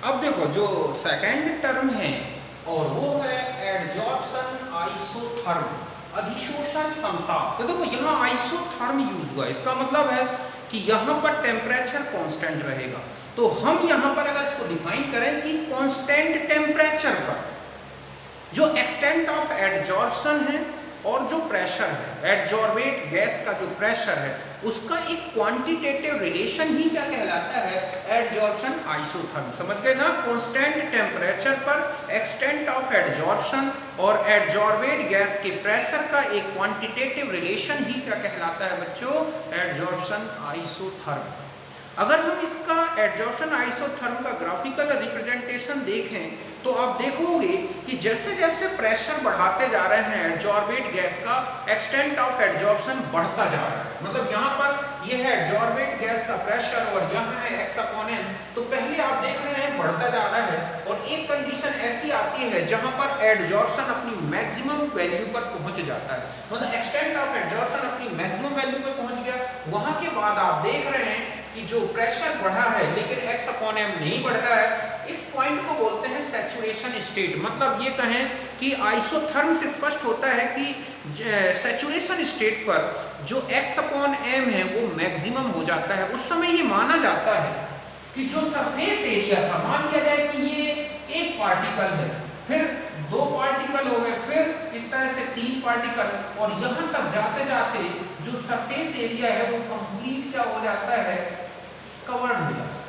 अब देखो जो सेकंड टर्म है और वो है एडजॉर्प्शन आइसोथर्म, अधिशोषण क्षमता। तो देखो यहाँ आइसोथर्म यूज हुआ, इसका मतलब है कि यहाँ पर टेम्परेचर कांस्टेंट रहेगा। तो हम यहाँ पर अगर इसको डिफाइन करें कि कांस्टेंट टेम्परेचर पर जो एक्सटेंट ऑफ एडजॉर्प्शन है और जो प्रेशर है, एडजॉर्बेट गैस का जो प्रेशर है उसका एक क्वांटिटेटिव रिलेशन ही क्या कहलाता है, एडजॉर्प्शन आइसोथर्म। समझ गए ना, कांस्टेंट टेम्परेचर पर एक्सटेंट ऑफ एडजॉर्प्शन और एडजॉर्बेट गैस के प्रेशर का एक क्वांटिटेटिव रिलेशन ही क्या कहलाता है बच्चों, एडजॉर्प्शन आइसोथर्म। अगर हम इसका एडजॉर्प्शन आइसोथर्म का ग्राफिकल रिप्रेजेंटेशन देखें तो आप देखोगे कि जैसे जैसे प्रेशर बढ़ाते जा रहे हैं एडजॉर्बेट गैस का एक्सटेंट ऑफ एडजॉर्प्शन बढ़ता जा रहा है। मतलब यहाँ पर यह है एडजॉर्बेट गैस का प्रेशर और यहाँ है x/m। तो पहले आप देख रहे हैं बढ़ता जा रहा है और एक कंडीशन ऐसी आती है जहाँ पर एडजॉर्प्शन अपनी मैक्सिमम वैल्यू पर पहुँच जाता है, मतलब एक्सटेंट ऑफ एडजॉर्प्शन अपनी मैक्सिमम वैल्यू पर पहुँच गया। वहाँ के बाद आप देख रहे हैं कि जो प्रेशर बढ़ा है लेकिन x/m नहीं बढ़ रहा है, इस पॉइंट को बोलते हैं सैचुरेशन स्टेट। मतलब ये कहें कि आइसोथर्म से स्पष्ट होता है कि सैचुरेशन स्टेट पर जो x/m है वो मैक्सिमम हो जाता है। उस समय ये माना जाता है कि जो सरफेस एरिया था, मान लिया जाए कि ये एक पार्टिकल है, फिर दो पार्टिकल हो गए, फिर इस तरह से तीन पार्टिकल, और यहाँ तक जाते जाते जो सरफेस एरिया है वो कंप्लीट क्या हो जाता है, कवर्ड हो जाता है।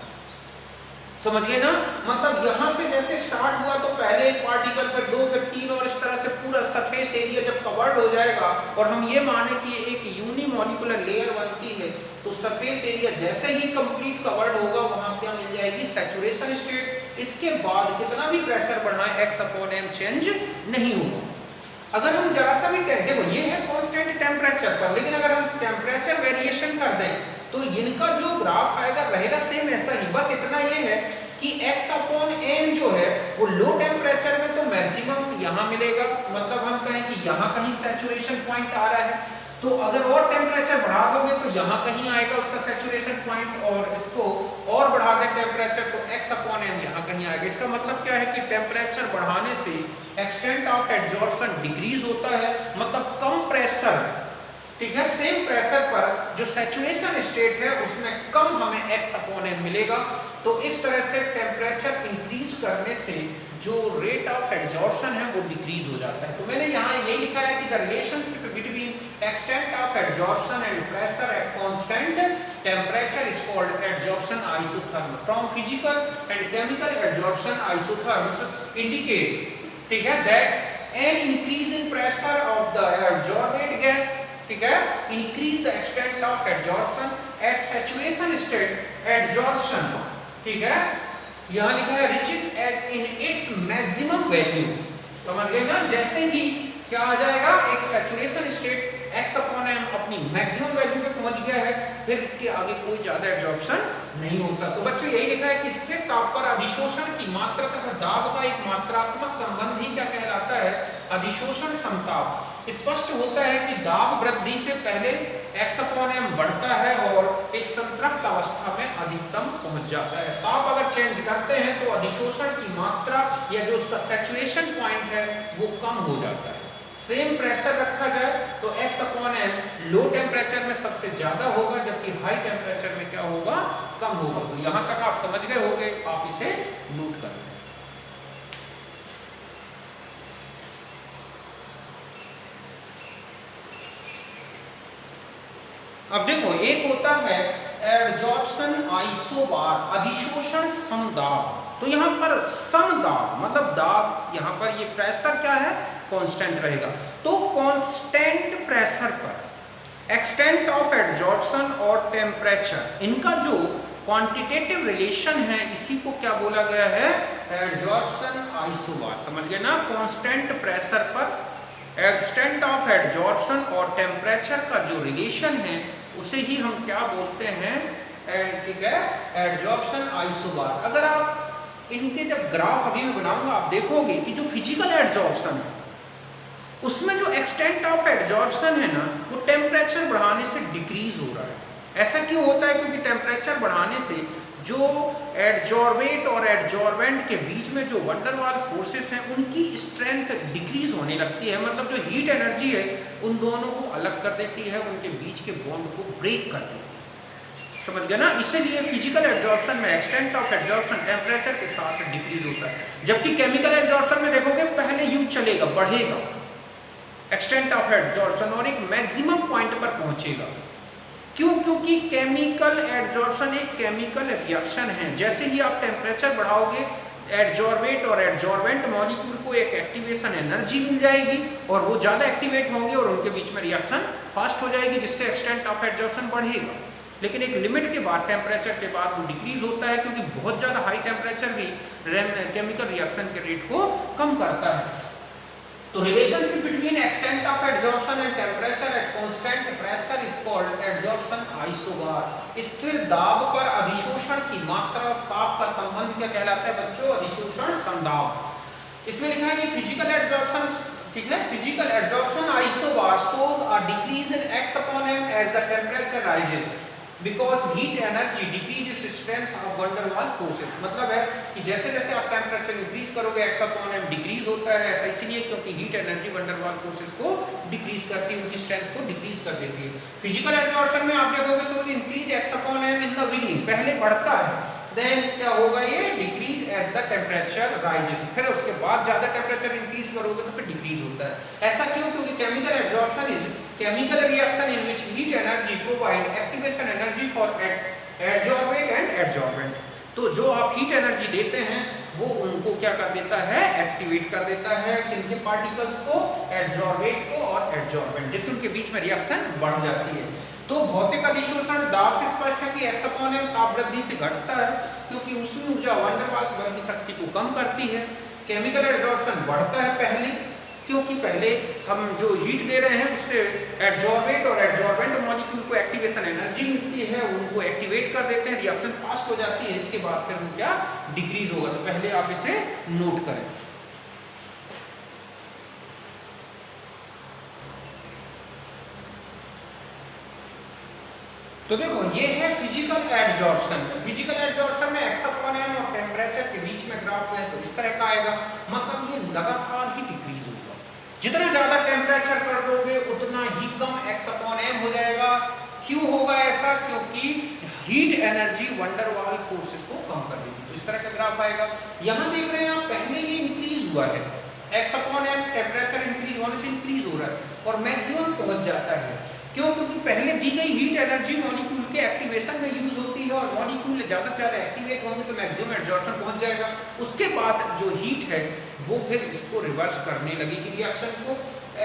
समझ गए ना, मतलब यहाँ से जैसे स्टार्ट हुआ तो पहले एक पार्टिकल, फिर दो, फिर तीन, और इस तरह से पूरा सरफेस एरिया जब कवर्ड हो जाएगा और हम ये माने कि एक यूनिमॉलिक्यूलर लेयर बनती है तो सरफेस एरिया जैसे ही कंप्लीट कवर्ड होगा वहां क्या मिल जाएगी, सैचुरेशन स्टेट। इसके बाद कितना भी प्रेशर बढ़ाएं x/m चेंज नहीं होगा। अगर हम जरा सा भी कहें, देखो ये है कांस्टेंट टेम्परेचर पर, लेकिन अगर हम टेम्परेचर वेरिएशन कर दें तो इनका जो ग्राफ आएगा रहेगा सेम ऐसा ही। बस इतना ये है कि x/m जो है वो लो टेम्परेचर में तो मैक्सिमम यहाँ मिलेगा, मतलब हम कहें कि यहाँ कहीं सैचुरेशन पॉइंट आ रहा है, तो अगर और टेम्परेचर बढ़ा दोगे तो यहाँ कहीं आएगा उसका सैचुरेशन पॉइंट, और इसको और बढ़ा दें टेम्परेचर तो x/m यहाँ कहीं आएगा। इसका मतलब क्या है कि टेम्परेचर बढ़ाने से एक्सटेंट ऑफ एडजॉर्प्शन डिक्रीज होता है, मतलब कम प्रेशर, ठीक है, सेम प्रेशर पर जो सैचुरेशन स्टेट है उसमें कम हमें x/m मिलेगा। तो इस तरह से टेम्परेचर इंक्रीज करने से जो रेट ऑफ एडजॉर्प्शन है वो डिक्रीज हो जाता है। तो मैंने यहाँ ये लिखा है कि the relationship between extent of adsorption and pressure at constant temperature is called adsorption isotherm. From physical and chemical adsorption isotherms indicate, ठीक है, that an increase in pressure of the adsorbate gas, ठीक है, increase the extent of adsorption at saturation state adsorption, ठीक है, यहाँ लिखा है reaches at in its maximum value. समझ गए ना, जैसे ही क्या आ जाएगा, एक सैचुरेशन स्टेट x/m अपनी मैक्सिमम वैल्यू पे पहुंच गया है, फिर इसके आगे कोई ज्यादा एडजॉर्प्शन नहीं होता। तो बच्चों यही लिखा है कि स्थिर ताप पर अधिशोषण की मात्रा तथा दाब का एक मात्रात्मक संबंध ही क्या कहलाता है, अधिशोषण समताप। स्पष्ट होता है कि दाब वृद्धि से पहले x/m बढ़ता है और एक संतृप्त अवस्था में अधिकतम पहुंच जाता है। ताप अगर चेंज करते हैं तो अधिशोषण की मात्रा या जो उसका सैचुरेशन पॉइंट है वो कम हो जाता है। सेम प्रेशर रखा जाए तो x/m लो टेम्परेचर में सबसे ज्यादा होगा, जबकि हाई टेम्परेचर में क्या होगा, कम होगा। तो यहां तक आप समझ गए होंगे, आप इसे नोट कर लें। अब देखो एक होता है एडजॉर्प्शन आइसोबार, अधिशोषण समदाब। तो यहाँ पर समदाब मतलब दाब, यहाँ पर ये प्रेशर क्या है, कांस्टेंट रहेगा। तो कांस्टेंट प्रेशर पर एक्सटेंट ऑफ एडजॉर्प्शन और टेम्परेचर, इनका जो क्वांटिटेटिव रिलेशन है इसी को क्या बोला गया है, एडजॉर्प्शन आइसोबार। समझ गए ना, कांस्टेंट प्रेशर पर एक्सटेंट ऑफ एडजॉर्प्शन और टेम्परेचर का जो रिलेशन है उसे ही हम क्या बोलते हैं, ठीक है, एडजॉर्प्शन आइसोबार। अगर आप इनके जब ग्राफ अभी मैं बनाऊंगा आप देखोगे कि जो फिजिकल एडजॉर्प्शन है उसमें जो एक्सटेंट ऑफ एडजॉर्प्शन है ना वो टेम्परेचर बढ़ाने से डिक्रीज हो रहा है, ऐसा क्यों होता है? क्योंकि टेम्परेचर बढ़ाने से जो एडजॉर्बेट और एडजॉर्बेंट के बीच में जो वंडरवाल फोर्सेस हैं उनकी स्ट्रेंथ डिक्रीज होने लगती है, मतलब जो हीट एनर्जी है उन दोनों को अलग कर देती है, उनके बीच के बॉन्ड को ब्रेक कर देती है। समझ गए ना? इसीलिए फिजिकल एडजॉर्प्शन में एक्सटेंट ऑफ एडजॉर्प्शन टेम्परेचर के साथ डिक्रीज होता है, जबकि केमिकल एडजॉर्प्शन में देखोगे पहले यूं चलेगा, बढ़ेगा एक्सटेंट ऑफ एडजॉर्प्शन और एक मैक्सिमम पॉइंट पर पहुंचेगा। क्यों? क्योंकि केमिकल एडजॉर्प्शन एक केमिकल रिएक्शन है। जैसे ही आप टेम्परेचर बढ़ाओगे एडजॉर्बेट और एडजॉर्बेंट मॉलिक्यूल को एक एक्टिवेशन एनर्जी मिल जाएगी और वो ज़्यादा एक्टिवेट होंगे और उनके बीच में रिएक्शन फास्ट हो जाएगी, जिससे एक्सटेंट ऑफ एडजॉर्प्शन बढ़ेगा। लेकिन एक लिमिट के बाद टेम्परेचर के बाद वो डिक्रीज होता है, क्योंकि बहुत ज़्यादा हाई टेम्परेचर भी केमिकल रिएक्शन के रेट को कम करता है। तो relationship between extent of adsorption and temperature at constant pressure is called adsorption isobar. स्थिर दाब पर अधिशोषण की मात्रा और ताप का संबंध क्या कहलाता है बच्चों? अधिशोषण समदाब। इसमें लिखा है कि फिजिकल एडजॉर्प्शन, ठीक है, physical adsorption isobar shows a decrease in x upon m as the temperature rises because heat energy decreases strength of van der Waals forces। मतलब है कि जैसे जैसे आप टेम्परेचर इंक्रीज करोगे x upon m डिक्रीज होता है। ऐसा इसलिए क्योंकि heat energy van der Waals forces को डिक्रीज करती है, उनकी स्ट्रेंथ को डिक्रीज कर देती है। फिजिकल एडजॉर्प्शन में आप देखोगे so increase x upon m in the beginning, पहले बढ़ता है, देन क्या होगा? ये decrease at the temperature rises, फिर उसके बाद ज्यादा टेम्परेचर इंक्रीज करोगे तो फिर डिक्रीज होता है। ऐसा क्यों? क्योंकि chemical adsorption is chemical reaction in which heat energy provide activation energy for adsorbate and adsorbent. तो जो आप हीट एनर्जी देते हैं वो उनको क्या कर देता है? एक्टिवेट कर देता है, किनके पार्टिकल्स को? एडजॉर्बेट को और एडजॉर्बेंट, जिससे उनके बीच में रिएक्शन बढ़ जाती है। तो भौतिक अधिशोषण दाब से स्पष्ट है कि x upon m ताप वृद्धि से घटता है, क्योंकि उसमें ऊर्जा van der Waals बल की शक्ति को कम करती है। केमिकल एडजॉर्प्शन बढ़ता है पहले, क्योंकि पहले हम जो हीट दे रहे हैं उससे एडजॉर्बेट और एडजॉर्बेंट मॉलिक्यूल को एक्टिवेशन एनर्जी मिलती है, उनको एक्टिवेट कर देते हैं, रिएक्शन फास्ट हो जाती है। इसके बाद फिर वो क्या? डिक्रीज होगा। तो पहले आप इसे नोट करें। तो देखो ये है फिजिकल एडजॉर्प्शन। फिजिकल एडजॉर्प्शन में x upon m और टेम्परेचर के बीच में ग्राफ है तो इस तरह का आएगा, मतलब ये लगातार ही डिक्रीज होगा। जितना ज्यादा टेम्परेचर कर दोगे उतना ही कम x upon m हो जाएगा। क्यों होगा ऐसा? क्योंकि heat energy van der Waals forces को कम कर देगी। तो इस तरह का ग्राफ आएगा। यहाँ देख रहे हैं आप, पहले ही इंक्रीज हुआ है, x upon m temperature increase होने से इंक्रीज हो रहा है और मैक्सिमम पहुंच जाता है। क्यों? क्योंकि पहले दी गई हीट एनर्जी मॉलिक्यूल के एक्टिवेशन में यूज होती है और मॉलिक्यूल ज्यादा से ज्यादा एक्टिवेट होंगे तो मैक्सिमम एडजॉर्प्शन पहुंच जाएगा। उसके बाद जो हीट है वो फिर इसको रिवर्स करने लगेगी रिएक्शन को,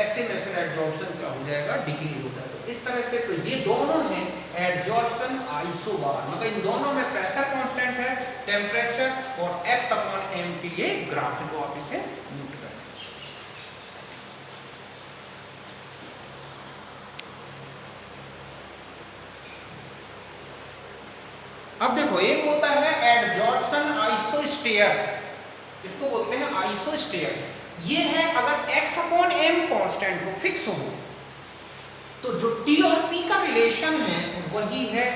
ऐसे में फिर एडजॉर्प्शन क्या हो जाएगा? डिक्रीज होता है। तो इस तरह से तो ये दोनों हैं एडजॉर्प्शन आइसोबार, मतलब इन दोनों में प्रेशर कांस्टेंट है, टेम्परेचर और x upon m के लिए ग्राफ है। तो आप इसे नोट करें। अब देखो एक होता है एडजॉर्प्शन आइसोस्टेयर्स, इसको बोलते हैं आइसोस्टेयर्स। ये है अगर x upon m कांस्टेंट को फिक्स हो तो जो T और P का रिलेशन है वही है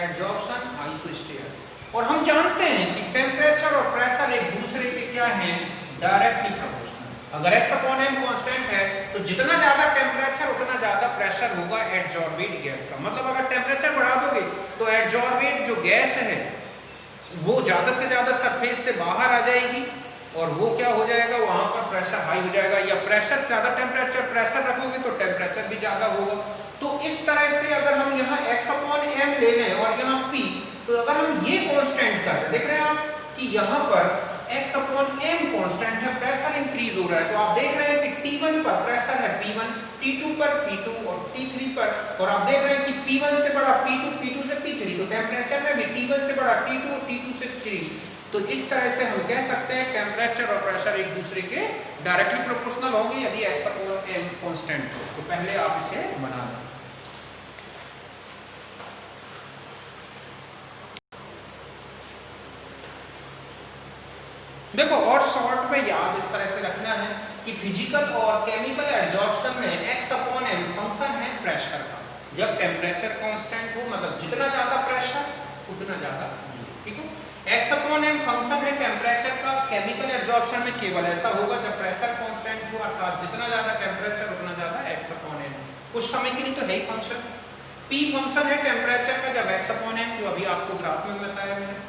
एडजॉर्प्शन आइसोस्टेयर्स। और हम जानते हैं कि टेम्परेचर और प्रेशर एक दूसरे के क्या हैं? Directly proportional. अगर x upon m कांस्टेंट है तो जितना ज्यादा टेम्परेचर उतना ज्यादा प्रेशर होगा एडजॉर्बेट गैस का। मतलब अगर टेम्परेचर बढ़ा दोगे तो एडजॉर्बेट जो गैस है वो ज्यादा से ज्यादा सरफेस से बाहर आ जाएगी और वो क्या हो जाएगा? वहां पर प्रेशर हाई हो जाएगा। या प्रेशर ज्यादा टेम्परेचर प्रेशर रखोगे तो टेम्परेचर भी ज्यादा होगा। तो इस तरह से अगर हम यहाँ x upon m ले लें और यहाँ P, तो अगर हम ये कांस्टेंट कर देख रहे हैं आप कि यहाँ पर x upon m कांस्टेंट है, प्रेशर इंक्रीज हो रहा है। तो आप देख रहे हैं कि T1 पर प्रेशर है P1, T2 पर P2 और T3 पर, और आप देख रहे हैं कि P1 से बड़ा P2, P2 से P3, तो टेम्परेचर में भी T1 से बड़ा T2 और T2 से 3। तो इस तरह से हम कह सकते हैं टेम्परेचर और प्रेशर एक दूसरे के डायरेक्टली प्रोपोर्शनल होंगे यदि x upon m कांस्टेंट हो। तो पहले आप इसे बना दें। देखो और शॉर्ट में याद इस तरह से रखना है कि फिजिकल और केमिकल एडजॉर्प्शन में x upon m फंक्शन है प्रेशर का। जब टेम्परेचर कांस्टेंट हो, मतलब जितना ज़्यादा प्रेशर उतना ज़्यादा हीट, ठीक है। एक्स अपॉन एम फंक्शन है टेम्परेचर का, केमिकल एब्जॉर्प्शन में केवल ऐसा होगा जब प्रेशर कांस्टेंट हो, अर्थात जितना ज़्यादा टेम्परेचर उतना ज़्यादा एक्स अपॉन एम। कुछ समय के लिए तो है ही फंक्शन। पी फंक्शन है टेम्परेचर का जब एक्स अपॉन एम, जो अभी आपको ग्राफ में बताया मैंने,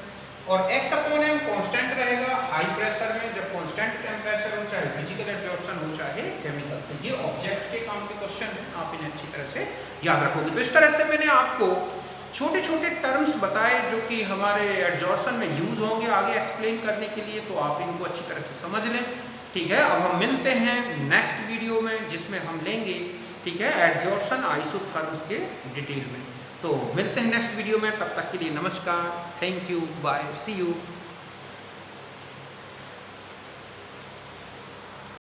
और एक्स अपॉन एम कांस्टेंट रहेगा हाई प्रेशर में जब कांस्टेंट टेम्परेचर हो, चाहे फिजिकल एब्जॉर्प्शन हो चाहे केमिकल। तो ये ऑब्जेक्ट के काम के क्वेश्चन है, आप इन्हें अच्छी तरह से याद रखोगे। तो इस तरह से मैंने आपको छोटे छोटे टर्म्स बताए जो कि हमारे एब्जॉर्प्शन में यूज होंगे आगे एक्सप्लेन करने के लिए, तो आप इनको अच्छी तरह से समझ लें, ठीक है। अब हम मिलते हैं नेक्स्ट वीडियो में जिसमें हम लेंगे, ठीक है, एब्जॉर्प्शन आइसोथर्म्स के डिटेल में। तो मिलते हैं नेक्स्ट वीडियो में, तब तक के लिए नमस्कार, thank you, bye, see you.